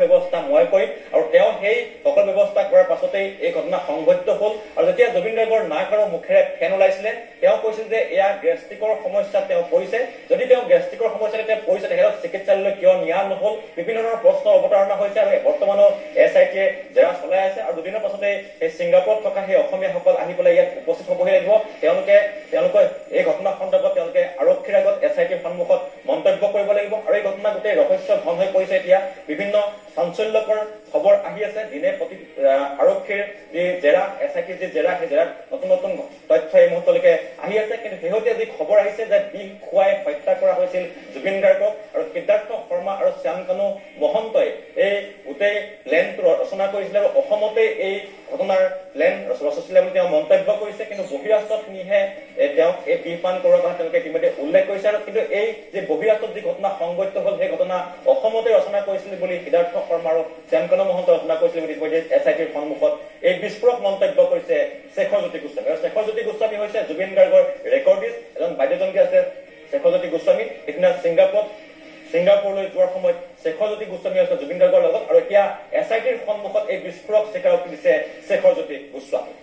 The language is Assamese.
ব্যৱস্থা মই কৰিম আৰু তেওঁ সেই সকলো ব্যৱস্থা কৰাৰ পাছতেই এই ঘটনা সংঘটিত হ'ল আৰু যেতিয়া জুবিন গাৰ্গৰ নাক আৰু মুখেৰে ফেন ওলাইছিলে তেওঁ কৈছিল যে এয়া গেষ্ট্ৰিকৰ সমস্যাত তেওঁ পৰিছে যদি তেওঁ গেষ্ট্ৰিকৰ সমস্যাত তেওঁ পৰিছে তেখেতক চিকিৎসালয়লৈ কিয় নিয়া নহল বিভিন্ন ধৰণৰ প্ৰশ্ন অৱতাৰণা হৈছে আৰু বৰ্তমানো SIT-য়ে জেৰা চলাই আছে আৰু দুদিনৰ পাছতে এই ছিংগাপুৰত থকা সেই অসমীয়াসকল আহি পেলাই ইয়াত উপস্থিত হ'বহি লাগিব তেওঁলোকে এই ঘটনা সন্দৰ্ভত তেওঁলোকে আৰক্ষীৰ আগত SIT-ৰ সন্মুখত মন্তব্য কৰিব লাগিব আৰু এই ঘটনা গোটেই ৰহস্য ঘন হৈ পৰিছে এতিয়া বিভিন্ন চাঞ্চল্যকৰ খবৰ আহি আছে দিনে প্ৰতি আৰক্ষীৰ যি জেৰা SIT-ৰ যি জেৰা সেই জেৰাত নতুন নতুন তথ্য এই মুহূৰ্তলৈকে আহি আছে কিন্তু শেহতীয়া যি খবৰ আহিছে যে বিষ খুৱাই হত্যা কৰা হৈছিল জুবিন গাৰ্গক আৰু সিদ্ধাৰ্থ শৰ্মা আৰু শ্যামকানু মহন্তই এই গোটেই প্লেনটো ৰচনা কৰিছিলে আৰু অসমতে এই ঘটনাৰ প্লেন ৰচিছিলে বুলি তেওঁ মন্তব্য কৰিছে কিন্তু বহিৰাষ্ট্ৰত নিহে তেওঁক এই বিষ পান কৰোৱাৰ কথা তেওঁলোকে ইতিমধ্যে উল্লেখ কৰিছে আৰু কিন্তু এই যে বহিৰাষ্ট্ৰত যি ঘটনা সংঘটিত হ'ল সেই ঘটনা অসমতে ৰচনা কৰিছিল বুলি সিদ্ধাৰ্থ শৰ্মা আৰু শ্যামকানু মহন্ত ৰচনা কৰিছিল বুলি ইতিমধ্যে SIT-ৰ সন্মুখত এই বিস্ফোৰক মন্তব্য কৰিছে শেখৰজ্যোতি গোস্বামী আৰু শেখৰজ্যোতি গোস্বামী হৈছে জুবিন গাৰ্গৰ ৰেকৰ্ডিষ্ট এজন বাদ্যযন্ত্ৰী আছে শেখৰজ্যোতি গোস্বামী সিদিনা ছিংগাপুৰলৈ যোৱাৰ সময়ত শেখৰজ্যোতি গোস্বামী আছে জুবিন গাৰ্গৰ লগত আৰু এতিয়া SIT-ৰ সন্মুখত এই বিস্ফোৰক স্বীকাৰোক্তি দিছে শেখৰজ্যোতি গোস্বামী